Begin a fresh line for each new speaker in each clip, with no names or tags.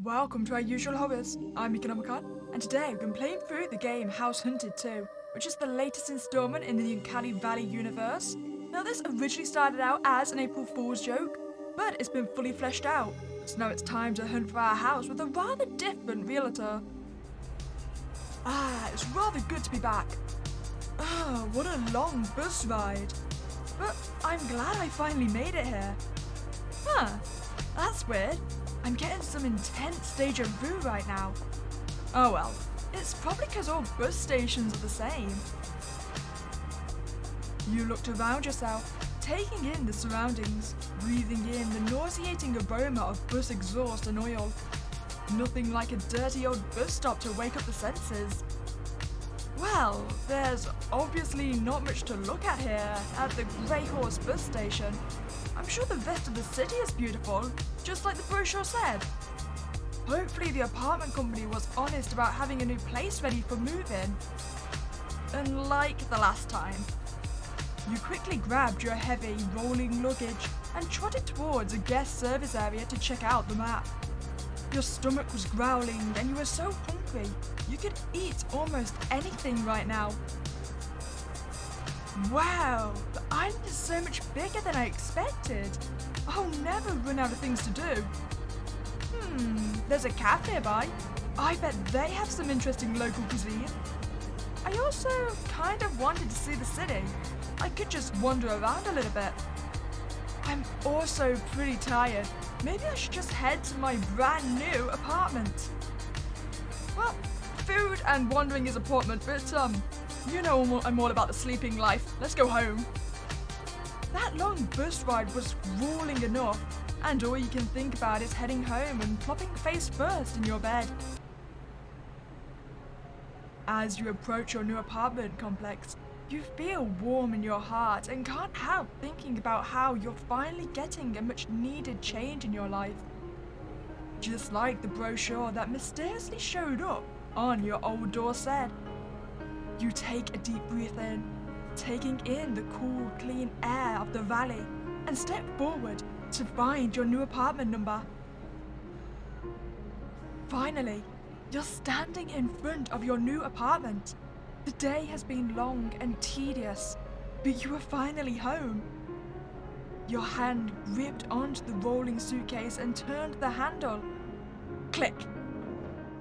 Welcome to our usual hobbies. I'm Meeka Nomicon, and today we've been playing through the game House Hunted 2, which is the latest installment in the Uncanny Valley universe. Now this originally started out as an April Fool's joke, but it's been fully fleshed out, so now it's time to hunt for our house with a rather different realtor. It's rather good to be back. What a long bus ride. But I'm glad I finally made it here. That's weird. I'm getting some intense deja vu right now. Oh well, it's probably because all bus stations are the same. You looked around yourself, taking in the surroundings, breathing in the nauseating aroma of bus exhaust and oil. Nothing like a dirty old bus stop to wake up the senses. Well, there's obviously not much to look at here at the Grey Horse bus station. I'm sure the rest of the city is beautiful, just like the brochure said. Hopefully the apartment company was honest about having a new place ready for move-in. Unlike the last time. You quickly grabbed your heavy, rolling luggage and trotted towards a guest service area to check out the map. Your stomach was growling and you were so hungry, you could eat almost anything right now. Wow, the island is so much bigger than I expected. I'll never run out of things to do. There's a cafe nearby. I bet they have some interesting local cuisine. I also kind of wanted to see the city. I could just wander around a little bit. I'm also pretty tired. Maybe I should just head to my brand new apartment. Well, food and wandering is important, but you know I'm all about the sleeping life. Let's go home. That long bus ride was grueling enough, and all you can think about is heading home and plopping face first in your bed. As you approach your new apartment complex, you feel warm in your heart and can't help thinking about how you're finally getting a much needed change in your life. Just like the brochure that mysteriously showed up on your old door said. You take a deep breath in, taking in the cool, clean air of the valley, and step forward to find your new apartment number. Finally, you're standing in front of your new apartment. The day has been long and tedious, but you are finally home. Your hand gripped onto the rolling suitcase and turned the handle. Click.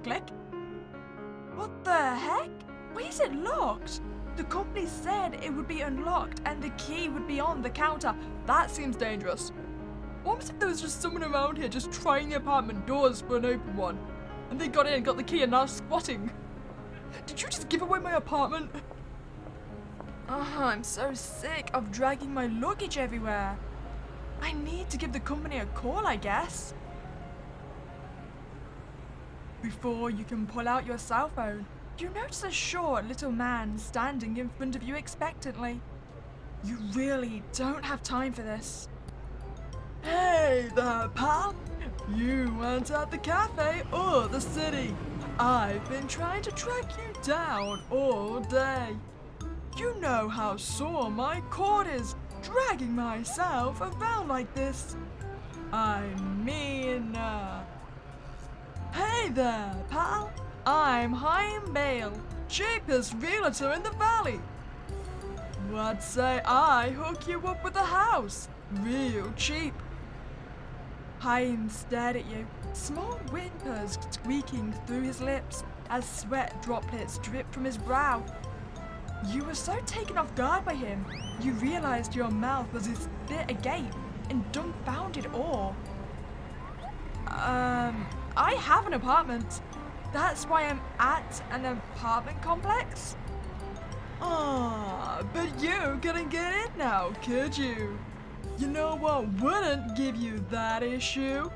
Click. What the heck? Why is it locked? The company said it would be unlocked and the key would be on the counter. That seems dangerous. What if there was just someone around here just trying the apartment doors for an open one? And they got in, got the key, and now squatting. Did you just give away my apartment? I'm so sick of dragging my luggage everywhere. I need to give the company a call, I guess. Before you can pull out your cell phone, you notice a short little man standing in front of you expectantly. You really don't have time for this. Hey there, pal. You weren't at the cafe or the city. I've been trying to track you down all day. You know how sore my cord is dragging myself around like this. Hey there, pal. I'm Haim Bale, cheapest realtor in the valley. What say I hook you up with a house, real cheap? Haim stared at you, small whimpers squeaking through his lips as sweat droplets dripped from his brow. You were so taken off guard by him, you realized your mouth was a bit agape in dumbfounded awe. I have an apartment. That's why I'm at an apartment complex? But you couldn't get in now, could you? You know what wouldn't give you that issue?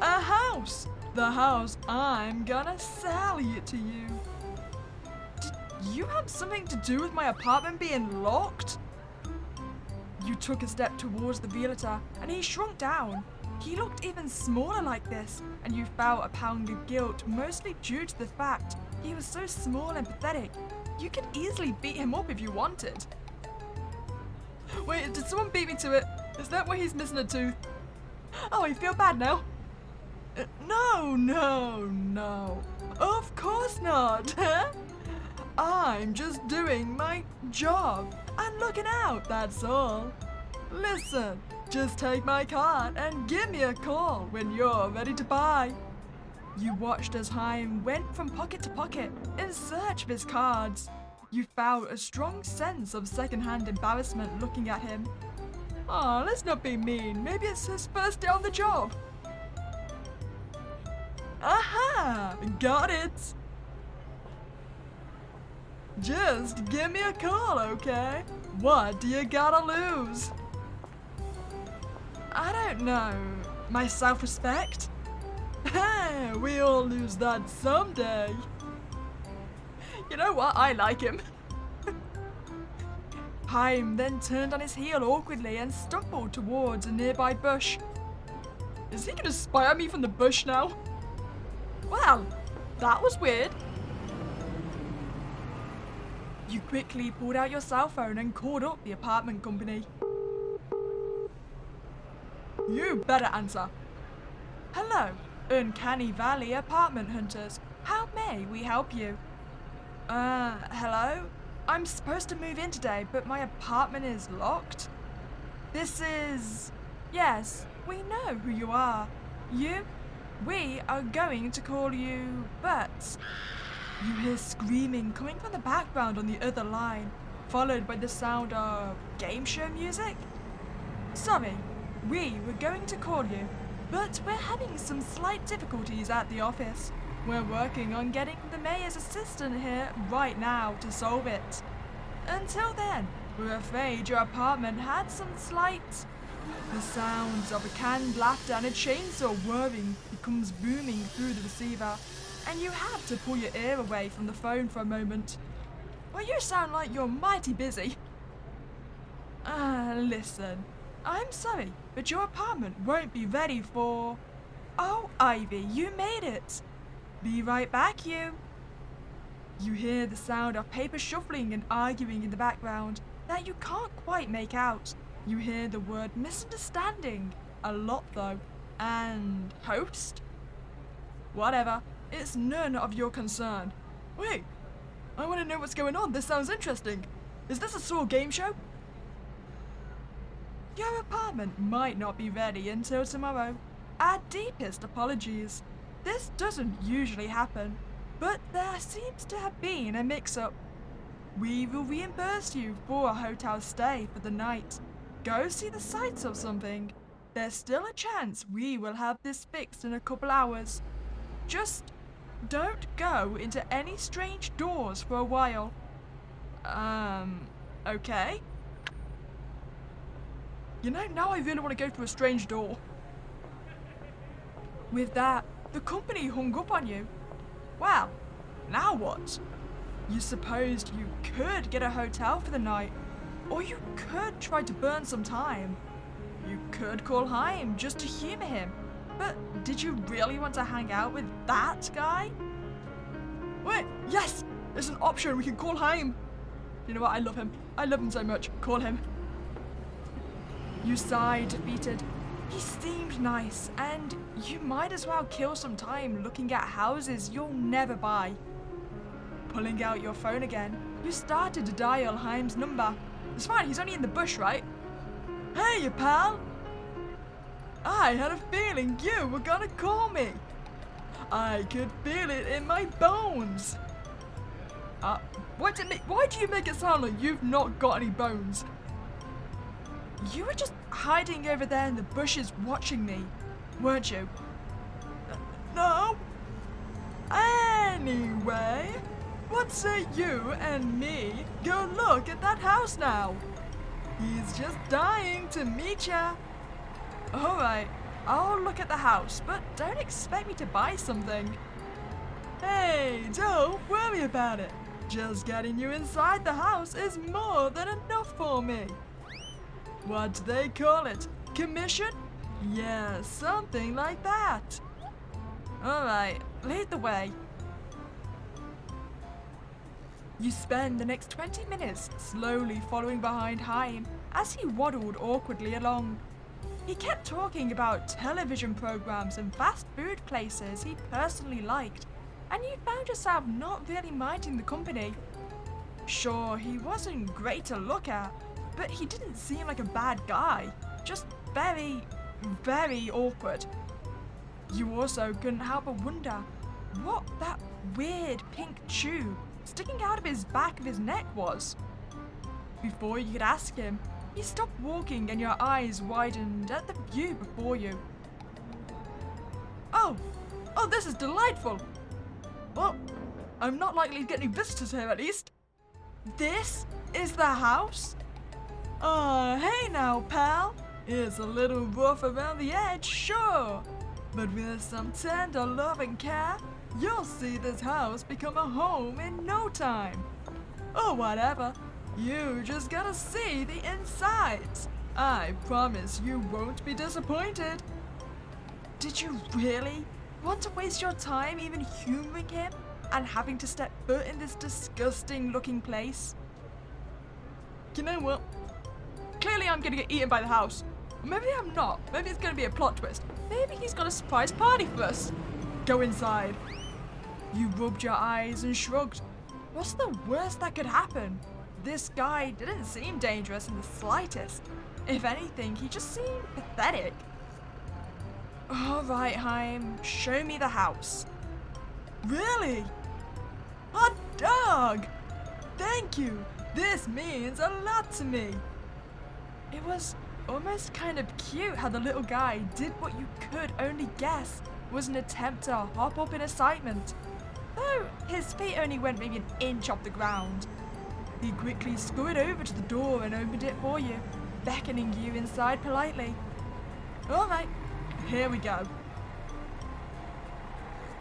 A house! The house I'm gonna sell it to you. Did you have something to do with my apartment being locked? You took a step towards the realtor and he shrunk down. He looked even smaller like this, and you felt a pound of guilt, mostly due to the fact he was so small and pathetic. You could easily beat him up if you wanted. Wait, did someone beat me to it? Is that why he's missing a tooth? Oh, I feel bad now. No, no, no. Of course not. I'm just doing my job and looking out, that's all. Listen, just take my card and give me a call when you're ready to buy. You watched as Haim went from pocket to pocket in search of his cards. You felt a strong sense of second-hand embarrassment looking at him. Aw, let's not be mean. Maybe it's his first day on the job. Aha! Got it! Just give me a call, okay? What do you gotta lose? I don't know. My self-respect? Hey, we all lose that someday. You know what? I like him. Haim then turned on his heel awkwardly and stumbled towards a nearby bush. Is he gonna spy at me from the bush now? Well, that was weird. You quickly pulled out your cell phone and called up the apartment company. You better answer. Hello, Uncanny Valley Apartment Hunters. How may we help you? Hello? I'm supposed to move in today, but my apartment is locked. This is... Yes, we know who you are. You? We are going to call you, but... You hear screaming coming from the background on the other line, followed by the sound of game show music. Sorry, we were going to call you, but we're having some slight difficulties at the office. We're working on getting the mayor's assistant here right now to solve it. Until then, we're afraid your apartment had some slight... The sounds of a canned laughter and a chainsaw whirring becomes booming through the receiver, and you have to pull your ear away from the phone for a moment. Well, you sound like you're mighty busy. Listen, I'm sorry, but your apartment won't be ready for... Oh, Ivy, you made it. Be right back, you. You hear the sound of paper shuffling and arguing in the background that you can't quite make out. You hear the word misunderstanding, a lot though, and host? Whatever, it's none of your concern. Wait, I want to know what's going on. This sounds interesting. Is this a Saw game show? Your apartment might not be ready until tomorrow. Our deepest apologies. This doesn't usually happen, but there seems to have been a mix-up. We will reimburse you for a hotel stay for the night. Go see the sights or something. There's still a chance we will have this fixed in a couple hours. Just don't go into any strange doors for a while. Okay. You know, now I really want to go through a strange door. With that, the company hung up on you. Well, now what? You supposed you could get a hotel for the night, or you could try to burn some time. You could call Haim just to humor him, but did you really want to hang out with that guy? Wait, yes! There's an option, we can call Haim. You know what, I love him. I love him so much. Call him. You sigh, defeated. He seemed nice, and you might as well kill some time looking at houses you'll never buy. Pulling out your phone again, you started to dial Haim's number. It's fine, he's only in the bush, right? Hey, pal! I had a feeling you were gonna call me. I could feel it in my bones. Why do you make it sound like you've not got any bones? You were just hiding over there in the bushes watching me, weren't you? No. Anyway, what say you and me go look at that house now? He's just dying to meet ya. Alright, I'll look at the house, but don't expect me to buy something. Hey, don't worry about it. Just getting you inside the house is more than enough for me. What do they call it? Commission? Yeah, something like that. Alright, lead the way. You spend the next 20 minutes slowly following behind Haim as he waddled awkwardly along. He kept talking about television programs and fast food places he personally liked, and you found yourself not really minding the company. Sure, he wasn't great to look at, but he didn't seem like a bad guy, just very, very awkward. You also couldn't help but wonder what that weird pink tube sticking out of his back of his neck was. Before you could ask him, he stopped walking and your eyes widened at the view before you. Oh, this is delightful. Well, I'm not likely to get any visitors here at least. This is the house? Hey now, pal. It's a little rough around the edge, sure. But with some tender love and care, you'll see this house become a home in no time. Or whatever. You just gotta see the insides. I promise you won't be disappointed. Did you really want to waste your time even humoring him and having to step foot in this disgusting looking place? You know what? Clearly I'm gonna get eaten by the house. Or maybe I'm not. Maybe it's gonna be a plot twist. Maybe he's got a surprise party for us. Go inside. You rubbed your eyes and shrugged. What's the worst that could happen? This guy didn't seem dangerous in the slightest. If anything, he just seemed pathetic. Alright, Haim, show me the house. Really? Hot dog! Thank you! This means a lot to me. It was almost kind of cute how the little guy did what you could only guess was an attempt to hop up in excitement. Though his feet only went maybe an inch off the ground. He quickly scurried over to the door and opened it for you, beckoning you inside politely. Alright, here we go.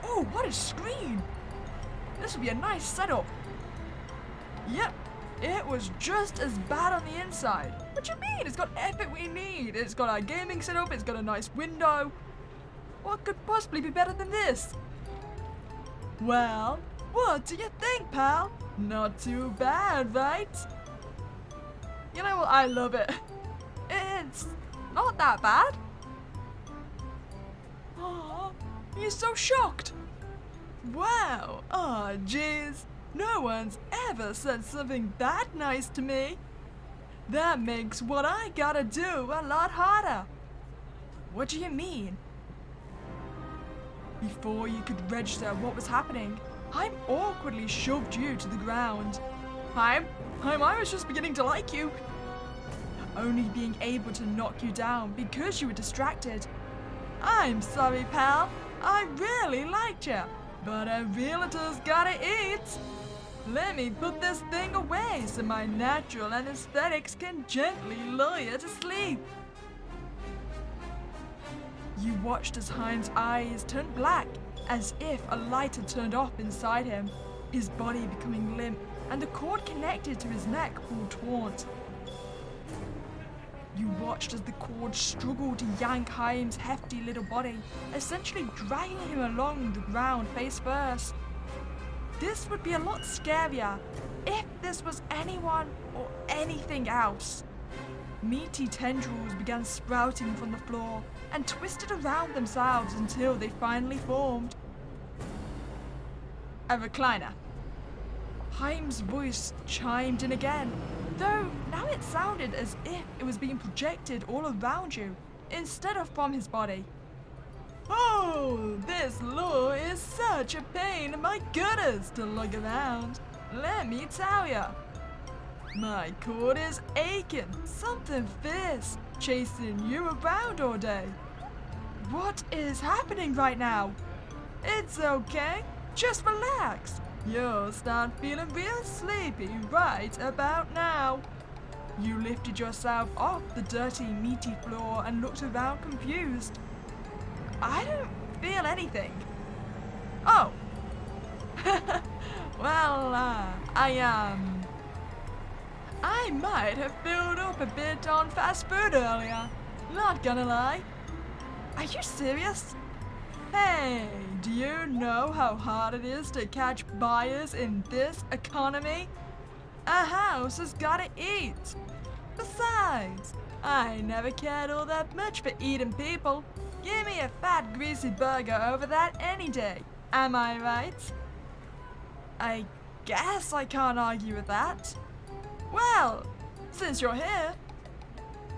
Oh, what a screen! This will be a nice setup. Yep, it was just as bad on the inside. What do you mean? It's got everything we need. It's got our gaming setup, it's got a nice window. What could possibly be better than this? Well, what do you think, pal? Not too bad, right? You know what? I love it. It's not that bad. Oh, you're so shocked. Wow. Oh, jeez. No one's ever said something that nice to me. That makes what I gotta do a lot harder. What do you mean? Before you could register what was happening, Haim awkwardly shoved you to the ground. Haim, I was just beginning to like you. Only being able to knock you down because you were distracted. I'm sorry, pal. I really liked you, but a realtor's gotta eat. Let me put this thing away so my natural anesthetics can gently lull you to sleep. You watched as Haim's eyes turned black, as if a light had turned off inside him, his body becoming limp and the cord connected to his neck pulled taut. You watched as the cord struggled to yank Haim's hefty little body, essentially dragging him along the ground face first. This would be a lot scarier if this was anyone or anything else. Meaty tendrils began sprouting from the floor and twisted around themselves until they finally formed. A recliner. Haim's voice chimed in again, though now it sounded as if it was being projected all around you, instead of from his body. Oh, this lure is such a pain in my gutters to lug around, let me tell ya. My cord is aching, something fierce, chasing you around all day. What is happening right now? It's okay, just relax. You'll start feeling real sleepy right about now. You lifted yourself off the dirty, meaty floor and looked around confused. I don't feel anything. Oh. Well, I might have filled up a bit on fast food earlier. Not gonna lie. Are you serious? Hey, do you know how hard it is to catch buyers in this economy? A house has gotta eat. Besides, I never cared all that much for eating people. Give me a fat, greasy burger over that any day. Am I right? I guess I can't argue with that. Well, since you're here,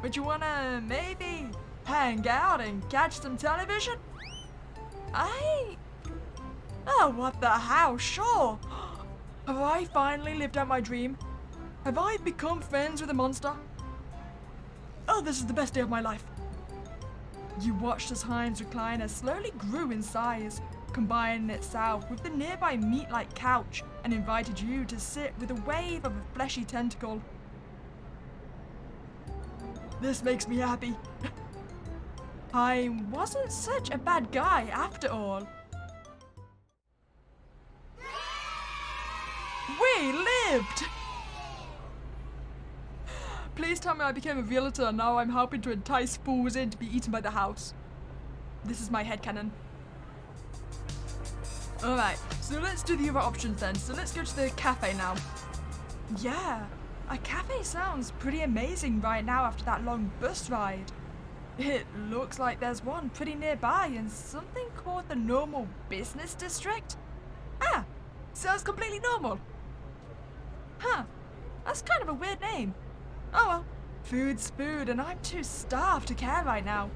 would you wanna maybe hang out and catch some television? Oh, what the hell, sure. Have I finally lived out my dream? Have I become friends with a monster? Oh, this is the best day of my life. You watched as Hein's recliner slowly grew in size, combining itself with the nearby meat-like couch, and invited you to sit with a wave of a fleshy tentacle. This makes me happy. Hein wasn't such a bad guy after all. We lived! Please tell me I became a realtor and now I'm helping to entice fools in to be eaten by the house. This is my headcanon. Alright, so let's do the other options then. So let's go to the cafe now. Yeah, a cafe sounds pretty amazing right now after that long bus ride. It looks like there's one pretty nearby in something called the Normal Business District. Ah, sounds completely normal. Huh, that's kind of a weird name. Oh well, food's food and I'm too starved to care right now.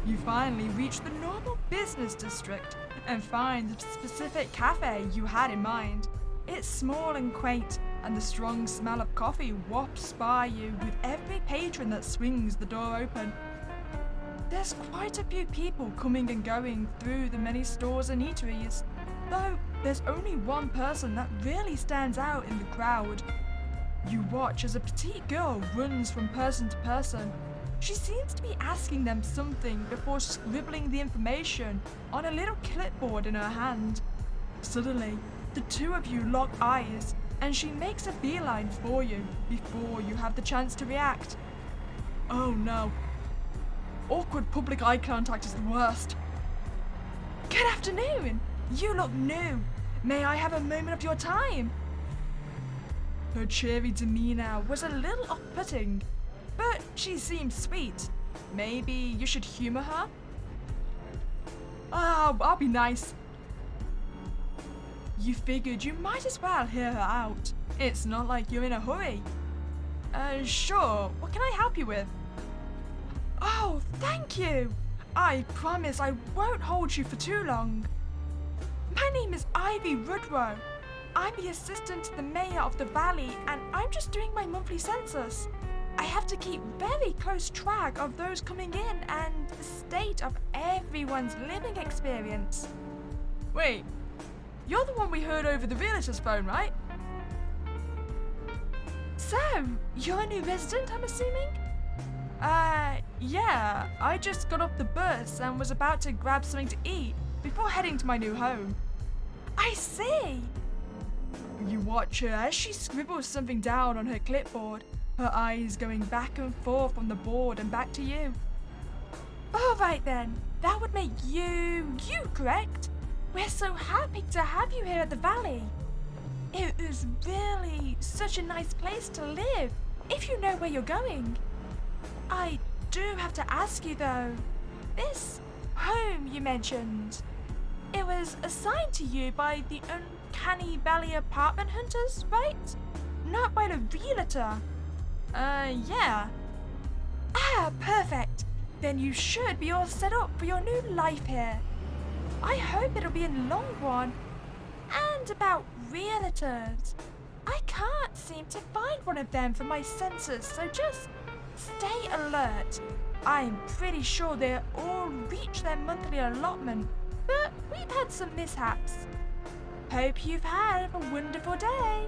You finally reach the Normal Business District and find the specific cafe you had in mind. It's small and quaint, and the strong smell of coffee wafts by you with every patron that swings the door open. There's quite a few people coming and going through the many stores and eateries, though there's only one person that really stands out in the crowd. You watch as a petite girl runs from person to person. She seems to be asking them something before scribbling the information on a little clipboard in her hand. Suddenly, the two of you lock eyes, and she makes a beeline for you before you have the chance to react. Oh no. Awkward public eye contact is the worst. Good afternoon! You look new. May I have a moment of your time? Her cheery demeanor was a little off-putting, but she seemed sweet. Maybe you should humor her? Oh, I'll be nice. You figured you might as well hear her out. It's not like you're in a hurry. Sure, what can I help you with? Oh, thank you. I promise I won't hold you for too long. My name is Ivy Rudrow. I'm the assistant to the mayor of the valley, and I'm just doing my monthly census. I have to keep very close track of those coming in and the state of everyone's living experience. Wait, you're the one we heard over the realtor's phone, right? So, you're a new resident, I'm assuming? Yeah, I just got off the bus and was about to grab something to eat before heading to my new home. I see. You watch her as she scribbles something down on her clipboard, her eyes going back and forth on the board and back to you. All right then, that would make you, correct? We're so happy to have you here at the Valley. It is really such a nice place to live, if you know where you're going. I do have to ask you though, this home you mentioned, it was assigned to you by the Uncanny Valley apartment hunters, right? Not by the realtor. Yeah. Ah, perfect. Then you should be all set up for your new life here. I hope it'll be a long one. And about realtors, I can't seem to find one of them for my census, so just stay alert. I'm pretty sure they all reach their monthly allotment, but we've had some mishaps. Hope you've had a wonderful day.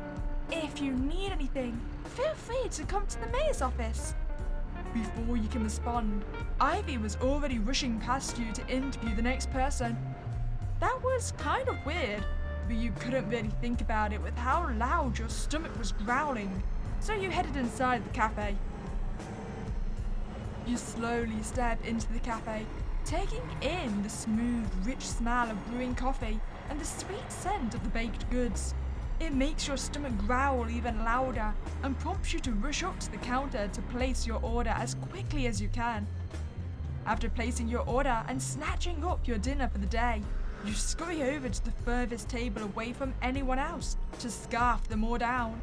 If you need anything, feel free to come to the mayor's office. Before you can respond, Ivy was already rushing past you to interview the next person. That was kind of weird, but you couldn't really think about it with how loud your stomach was growling, so you headed inside the cafe. You slowly step into the cafe, taking in the smooth, rich smell of brewing coffee and the sweet scent of the baked goods. It makes your stomach growl even louder and prompts you to rush up to the counter to place your order as quickly as you can. After placing your order and snatching up your dinner for the day, you scurry over to the furthest table away from anyone else to scarf them all down.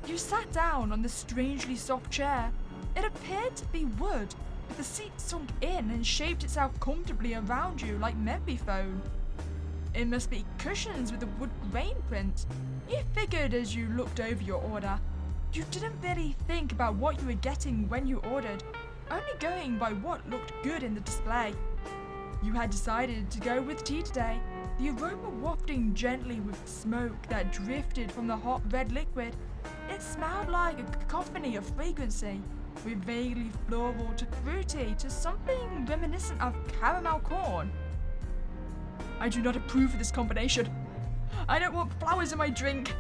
You sat down on the strangely soft chair. It appeared to be wood, but the seat sunk in and shaped itself comfortably around you like memory foam. It must be cushions with a wood grain print. You figured as you looked over your order. You didn't really think about what you were getting when you ordered, only going by what looked good in the display. You had decided to go with tea today, the aroma wafting gently with smoke that drifted from the hot red liquid. It smelled like a cacophony of fragrancy, with vaguely floral to fruity to something reminiscent of caramel corn. I do not approve of this combination. I don't want flowers in my drink.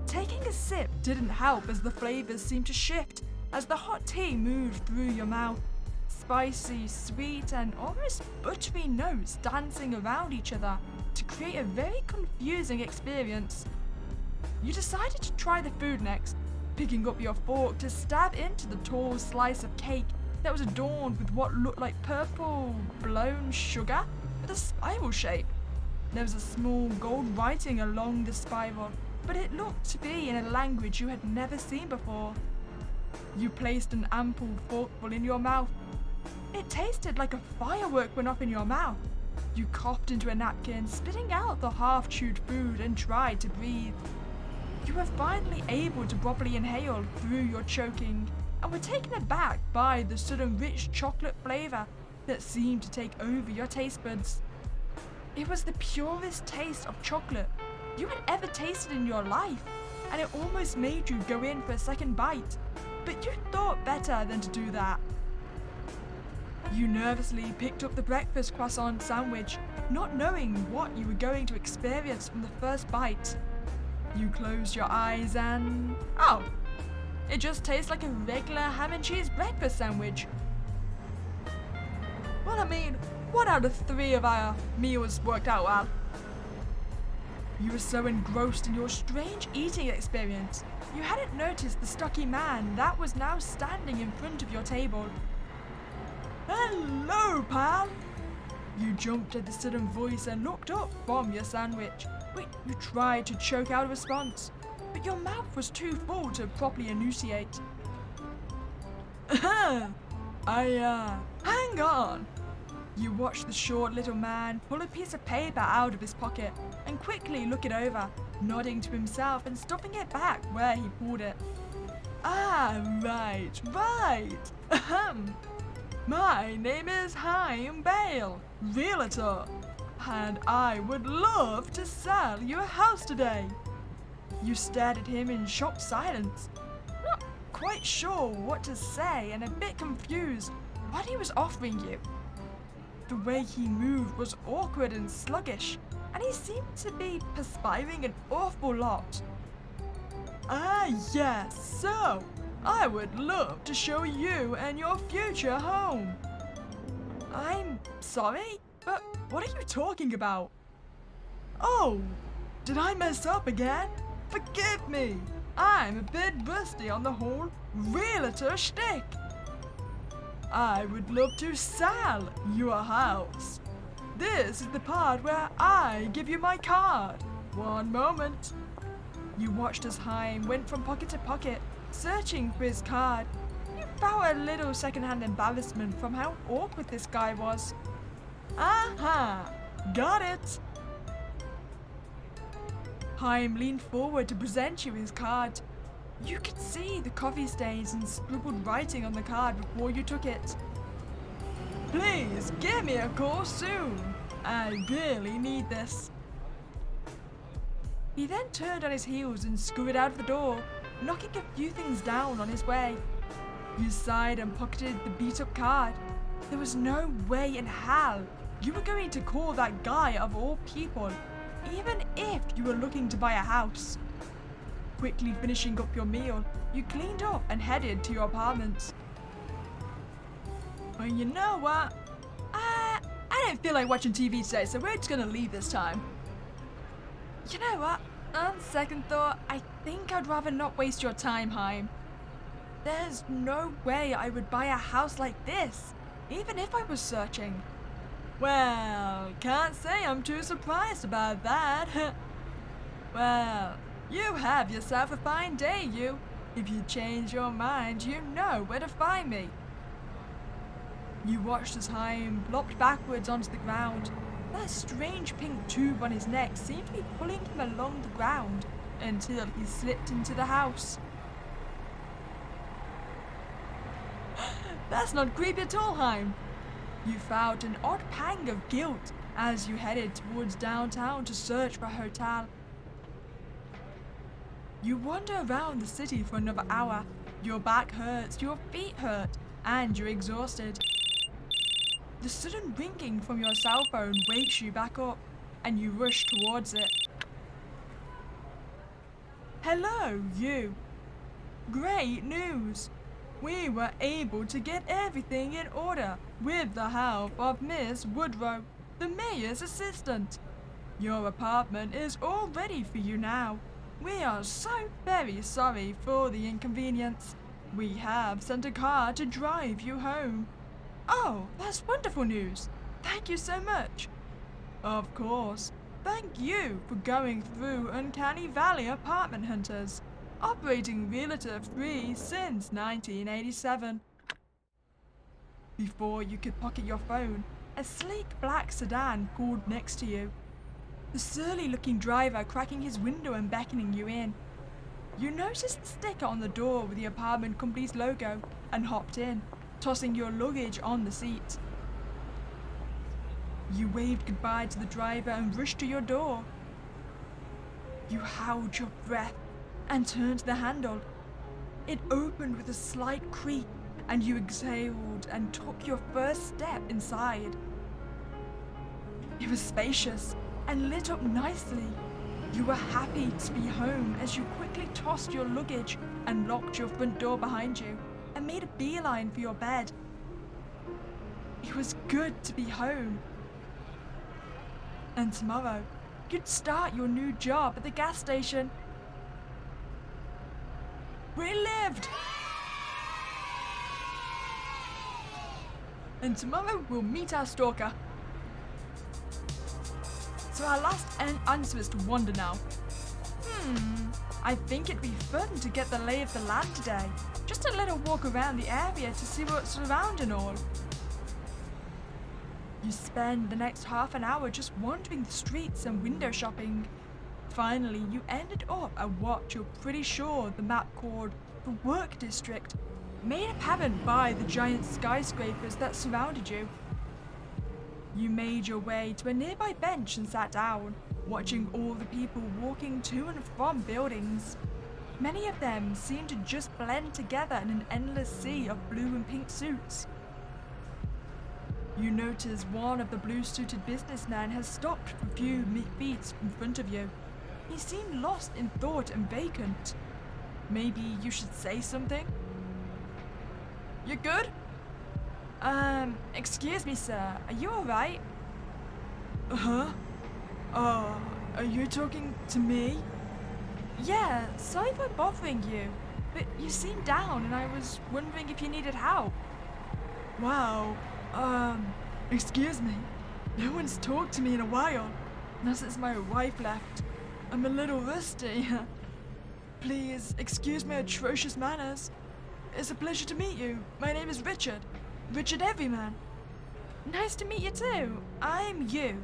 Taking a sip didn't help as the flavors seemed to shift as the hot tea moved through your mouth. Spicy, sweet, and almost buttery notes dancing around each other to create a very confusing experience. You decided to try the food next, picking up your fork to stab into the tall slice of cake that was adorned with what looked like purple blown sugar with a spiral shape. There was a small gold writing along the spiral, but it looked to be in a language you had never seen before. You placed an ample forkful in your mouth. It tasted like a firework went off in your mouth. You coughed into a napkin, spitting out the half-chewed food and tried to breathe. You were finally able to properly inhale through your choking and were taken aback by the sudden rich chocolate flavor that seemed to take over your taste buds. It was the purest taste of chocolate you had ever tasted in your life, and it almost made you go in for a second bite, but you thought better than to do that. You nervously picked up the breakfast croissant sandwich, not knowing what you were going to experience from the first bite. You closed your eyes and... oh! It just tastes like a regular ham and cheese breakfast sandwich. Well, I mean, 1 out of 3 of our meals worked out well. You were so engrossed in your strange eating experience, you hadn't noticed the stocky man that was now standing in front of your table. Hello, pal! You jumped at the sudden voice and looked up from your sandwich. You tried to choke out a response, but your mouth was too full to properly enunciate. Hang on! You watched the short little man pull a piece of paper out of his pocket and quickly look it over, nodding to himself and stuffing it back where he pulled it. Right. Ahem. My name is Chaim Bale, realtor, and I would love to sell your house today. You stared at him in shocked silence, not quite sure what to say and a bit confused what he was offering you. The way he moved was awkward and sluggish, and he seemed to be perspiring an awful lot. Yes, so I would love to show you and your future home. I'm sorry, but what are you talking about? Oh, did I mess up again? Forgive me. I'm a bit rusty on the whole realtor shtick. I would love to sell your house. This is the part where I give you my card. One moment. You watched as Chaim went from pocket to pocket, searching for his card. You felt a little secondhand embarrassment from how awkward this guy was. Aha! Got it! Chaim leaned forward to present you his card. You could see the coffee stains and scribbled writing on the card before you took it. Please give me a call soon. I really need this. He then turned on his heels and scurried out of the door, knocking a few things down on his way. You sighed and pocketed the beat-up card. There was no way in hell you were going to call that guy of all people, even if you were looking to buy a house. Quickly finishing up your meal, you cleaned up and headed to your apartment. Well, you know what? I didn't feel like watching TV today, so we're just gonna leave this time. You know what? On second thought, I think I'd rather not waste your time, Haim. There's no way I would buy a house like this, even if I was searching. Well, can't say I'm too surprised about that. Well, you have yourself a fine day, you. If you change your mind, you know where to find me. You watched as Haim flopped backwards onto the ground. That strange pink tube on his neck seemed to be pulling him along the ground until he slipped into the house. That's not creepy at all, Haim. You felt an odd pang of guilt as you headed towards downtown to search for a hotel. You wander around the city for another hour. Your back hurts, your feet hurt, and you're exhausted. The sudden ringing from your cell phone wakes you back up, and you rush towards it. Hello, you. Great news! We were able to get everything in order with the help of Miss Woodrow, the mayor's assistant. Your apartment is all ready for you now. We are so very sorry for the inconvenience. We have sent a car to drive you home. Oh, that's wonderful news. Thank you so much. Of course. Thank you for going through Uncanny Valley Apartment Hunters, operating realtor-free since 1987. Before you could pocket your phone, a sleek black sedan pulled next to you. The surly-looking driver cracking his window and beckoning you in. You noticed the sticker on the door with the apartment company's logo and hopped in, tossing your luggage on the seat. You waved goodbye to the driver and rushed to your door. You held your breath and turned the handle. It opened with a slight creak and you exhaled and took your first step inside. It was spacious and lit up nicely. You were happy to be home as you quickly tossed your luggage and locked your front door behind you and made a beeline for your bed. It was good to be home. And tomorrow, you'd start your new job at the gas station. We lived! And tomorrow we'll meet our stalker. So our last answer is to wander now. I think it'd be fun to get the lay of the land today. Just a little walk around the area to see what's around and all. You spend the next half an hour just wandering the streets and window shopping. Finally, you ended up at what you're pretty sure the map called the Work District, made apparent by the giant skyscrapers that surrounded you. You made your way to a nearby bench and sat down, watching all the people walking to and from buildings. Many of them seemed to just blend together in an endless sea of blue and pink suits. You notice one of the blue-suited businessmen has stopped for a few feet in front of you. He seemed lost in thought and vacant. Maybe you should say something? You good? Excuse me, sir. Are you alright? Huh? Are you talking to me? Yeah, sorry for bothering you, but you seemed down and I was wondering if you needed help. Wow, excuse me. No one's talked to me in a while, not since my wife left. I'm a little rusty. Please excuse my atrocious manners. It's a pleasure to meet you. My name is Richard. Richard Everyman. Nice to meet you too. I'm you.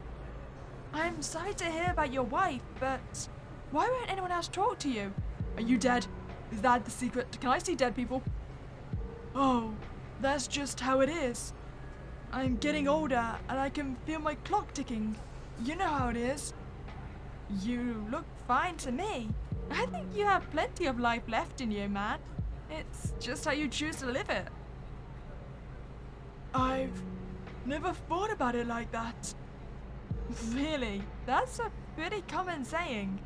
I'm sorry to hear about your wife, but why won't anyone else talk to you? Are you dead? Is that the secret? Can I see dead people? Oh, that's just how it is. I'm getting older and I can feel my clock ticking. You know how it is. You look fine to me. I think you have plenty of life left in you, man. It's just how you choose to live it. I've never thought about it like that. Really? That's a pretty common saying.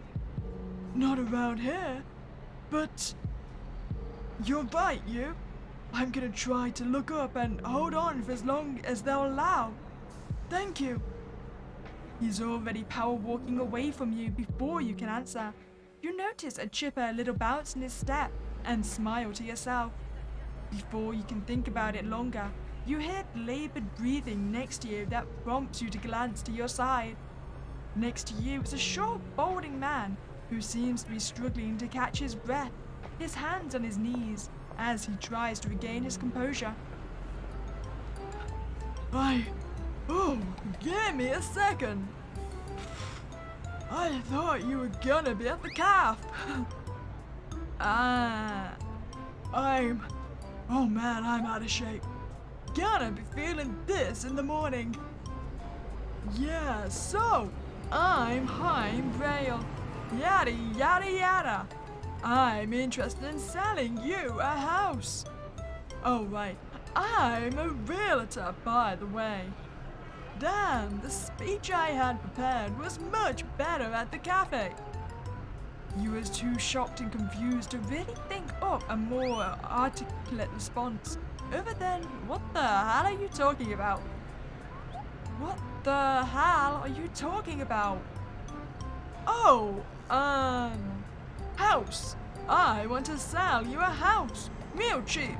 Not around here, but you're right, you. I'm gonna try to look up and hold on for as long as they'll allow. Thank you. He's already power walking away from you before you can answer. You notice a chipper little bounce in his step and smile to yourself. Before you can think about it longer, you hear labored breathing next to you that prompts you to glance to your side. Next to you is a short, balding man who seems to be struggling to catch his breath, his hands on his knees, as he tries to regain his composure. Give me a second. I thought you were gonna be at the calf. I'm out of shape. Gonna be feeling this in the morning. Yeah, so, I'm Haim Braille. Yada yada yada. I'm interested in selling you a house. Oh right, I'm a realtor, by the way. Damn, the speech I had prepared was much better at the cafe. You was too shocked and confused to really think up a more articulate response, other than, what the hell are you talking about? What the hell are you talking about? Oh, house. I want to sell you a house, real cheap.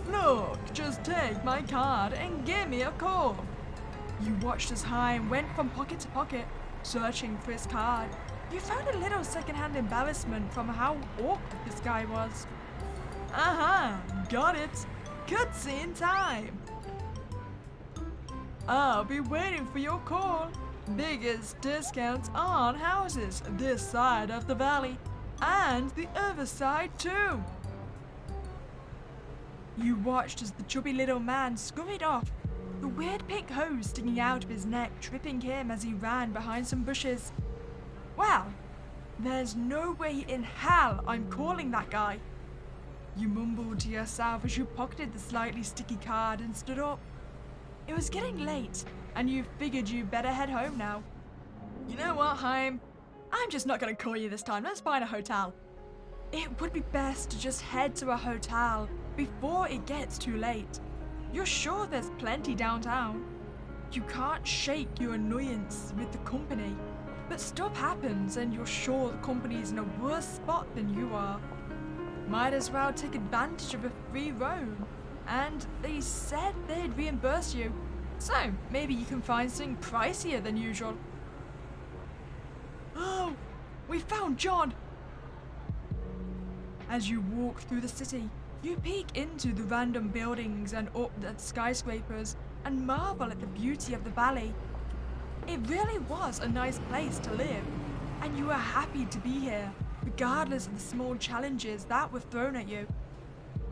Look, just take my card and give me a call. You watched as Haim went from pocket to pocket, searching for his card. You found a little secondhand embarrassment from how awkward this guy was. Got it. Cutscene time. I'll be waiting for your call. Biggest discounts on houses this side of the valley, and the other side too. You watched as the chubby little man scurried off, the weird pink hose sticking out of his neck tripping him as he ran behind some bushes. Well, there's no way in hell I'm calling that guy. You mumbled to yourself as you pocketed the slightly sticky card and stood up. It was getting late, and you figured you'd better head home now. You know what, Haim? I'm just not gonna call you this time. Let's find a hotel. It would be best to just head to a hotel before it gets too late. You're sure there's plenty downtown. You can't shake your annoyance with the company, but stuff happens and you're sure the company's in a worse spot than you are. Might as well take advantage of a free roam, and they said they'd reimburse you, so maybe you can find something pricier than usual. Oh, we found John! As you walk through the city, you peek into the random buildings and up at skyscrapers and marvel at the beauty of the valley. It really was a nice place to live, and you were happy to be here, regardless of the small challenges that were thrown at you.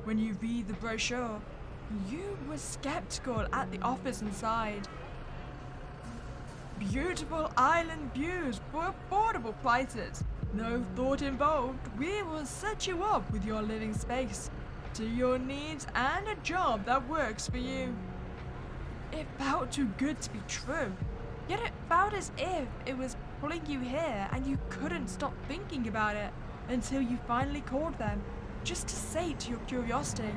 When you read the brochure, you were skeptical at the offers inside. Beautiful island views for affordable prices. No thought involved. We will set you up with your living space, to your needs, and a job that works for you. It felt too good to be true, yet it felt as if it was pulling you here and you couldn't stop thinking about it until you finally called them, just to sate your curiosity.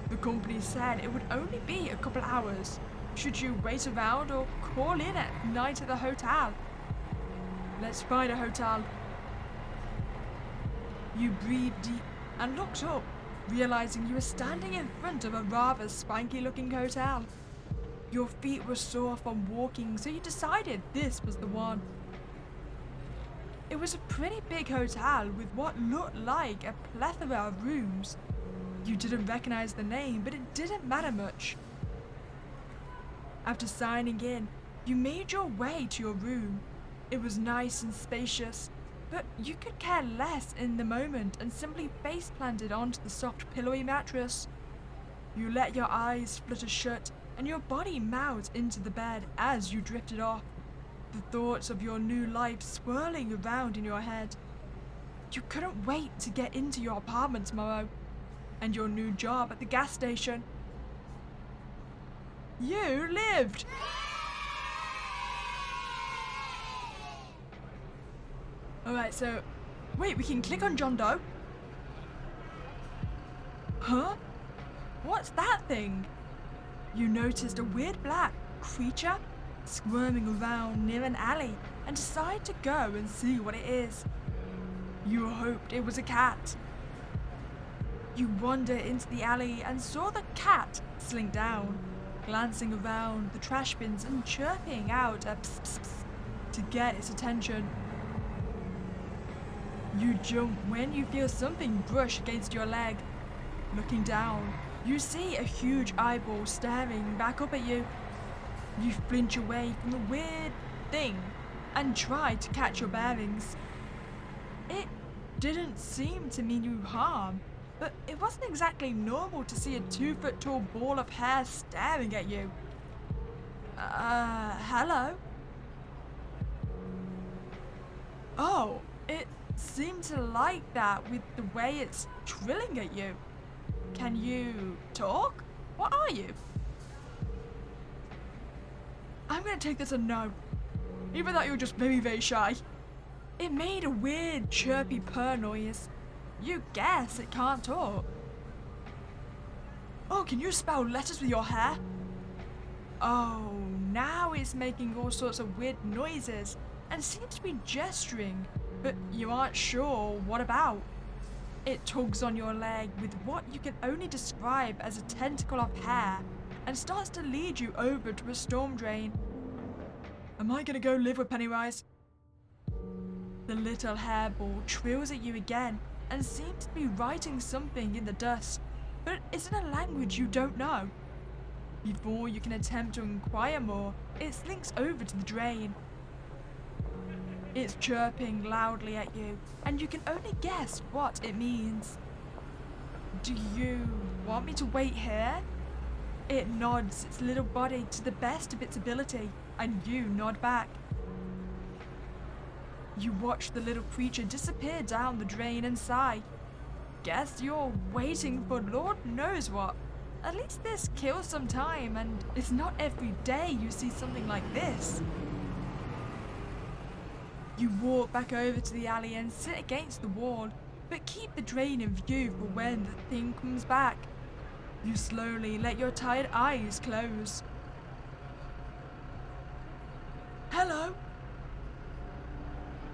The company said it would only be a couple hours. Should you wait around or call in at night at the hotel? Let's find a hotel. You breathed deep and looked up, realizing you were standing in front of a rather swanky-looking hotel. Your feet were sore from walking, so you decided this was the one. It was a pretty big hotel with what looked like a plethora of rooms. You didn't recognize the name, but it didn't matter much. After signing in, you made your way to your room. It was nice and spacious, but you could care less in the moment and simply face planted onto the soft pillowy mattress. You let your eyes flutter shut and your body melt into the bed as you drifted off, the thoughts of your new life swirling around in your head. You couldn't wait to get into your apartment tomorrow, and your new job at the gas station. You lived! Alright, so, wait, we can click on John Doe? Huh? What's that thing? You noticed a weird black creature squirming around near an alley and decide to go and see what it is. You hoped it was a cat. You wander into the alley and saw the cat slink down, glancing around the trash bins and chirping out a pss pss pss to get its attention. You jump when you feel something brush against your leg. Looking down, you see a huge eyeball staring back up at you. You flinch away from the weird thing and try to catch your bearings. It didn't seem to mean you harm, but it wasn't exactly normal to see a 2-foot-tall ball of hair staring at you. Hello? Oh, it seemed to like that with the way it's trilling at you. Can you talk? What are you? I'm gonna take this a no. Even though you're just very, very shy. It made a weird chirpy purr noise. You guess it can't talk. Oh, can you spell letters with your hair? Oh, now it's making all sorts of weird noises and seems to be gesturing, but you aren't sure what about. It tugs on your leg with what you can only describe as a tentacle of hair and starts to lead you over to a storm drain. Am I gonna go live with Pennywise? The little hairball trills at you again and seems to be writing something in the dust, but it's in a language you don't know. Before you can attempt to inquire more, it slinks over to the drain. It's chirping loudly at you, and you can only guess what it means. Do you want me to wait here? It nods its little body to the best of its ability, and you nod back. You watch the little creature disappear down the drain and sigh. Guess you're waiting for Lord knows what. At least this kills some time, and it's not every day you see something like this. You walk back over to the alley and sit against the wall, but keep the drain in view for when the thing comes back. You slowly let your tired eyes close. Hello?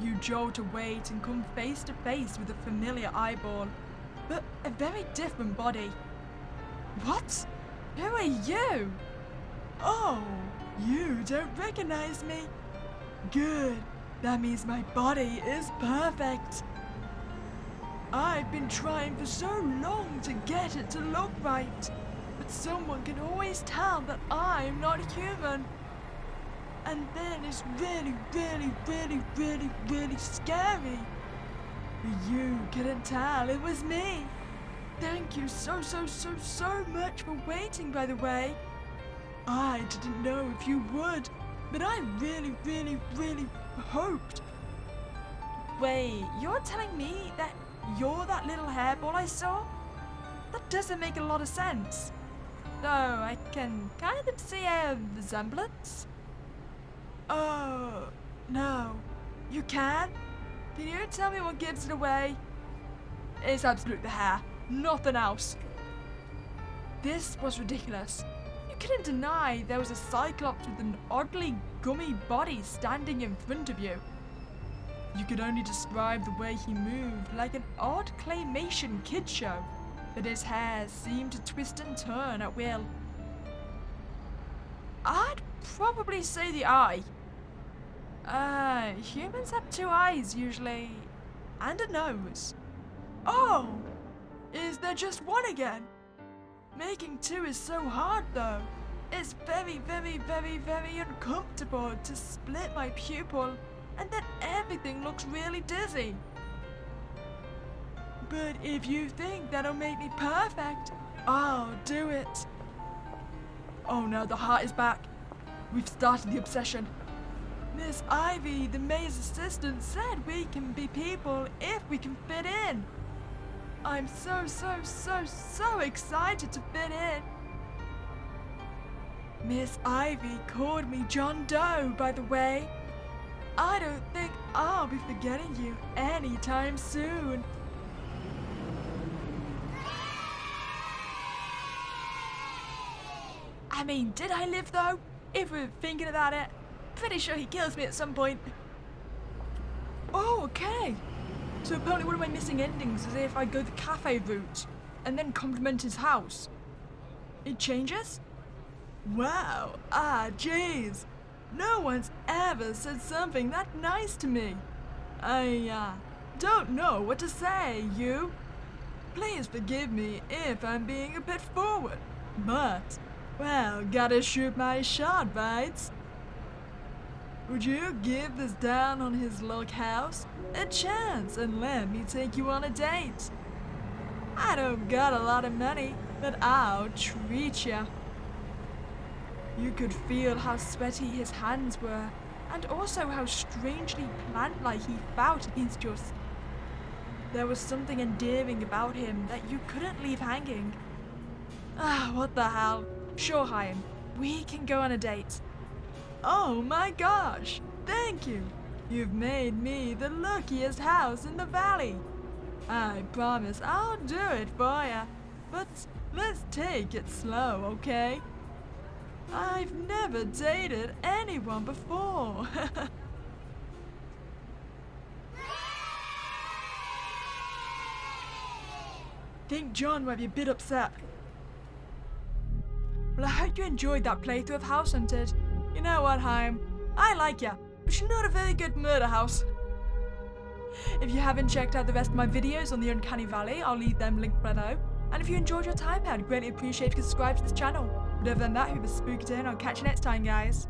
You jolt away and come face to face with a familiar eyeball, but a very different body. What? Who are you? Oh, you don't recognize me? Good. That means my body is perfect. I've been trying for so long to get it to look right, but someone can always tell that I'm not human. And then it's really, really, really, really, really scary. But you couldn't tell it was me. Thank you so much for waiting, by the way. I didn't know if you would, but I really, really, really hoped. Wait, you're telling me that you're that little hairball I saw? That doesn't make a lot of sense. Though I can kind of see a resemblance. Oh, no. You can? Can you tell me what gives it away? It's absolutely the hair. Nothing else. This was ridiculous. You couldn't deny there was a Cyclops with an oddly gummy body standing in front of you. You could only describe the way he moved like an odd claymation kid show, but his hair seemed to twist and turn at will. I'd probably say the eye. Humans have 2 eyes usually, and a nose. Oh! Is there just one again? Making 2 is so hard though. It's very, very, very, very uncomfortable to split my pupil and then everything looks really dizzy. But if you think that'll make me perfect, I'll do it. Oh no, the heart is back. We've started the obsession. Miss Ivy, the maid's assistant, said we can be people if we can fit in. I'm so excited to fit in. Miss Ivy called me John Doe, by the way. I don't think I'll be forgetting you anytime soon. I mean, did I live though? If we're thinking about it, pretty sure he kills me at some point. Oh, okay. So apparently one of my missing endings is if I go the cafe route and then compliment his house. It changes? Wow, jeez. No one's ever said something that nice to me. I don't know what to say, you. Please forgive me if I'm being a bit forward, but, well, gotta shoot my shot, Vods. Would you give this down on his log house a chance and let me take you on a date? I don't got a lot of money, but I'll treat ya. You could feel how sweaty his hands were, and also how strangely plant-like he felt against yours. There was something endearing about him that you couldn't leave hanging. What the hell? Sure, Chaim, we can go on a date. Oh my gosh, thank you. You've made me the luckiest house in the valley. I promise I'll do it for ya, but let's take it slow, okay? I've never dated anyone before. Think John might be a bit upset. Well, I hope you enjoyed that playthrough of House Hunted. You know what, Chaim? I like ya, but you're not a very good murder house. If you haven't checked out the rest of my videos on the Uncanny Valley, I'll leave them linked below. And if you enjoyed your time here, I'd greatly appreciate if you subscribe to this channel. But other than that, whoever's spooked in, I'll catch you next time, guys.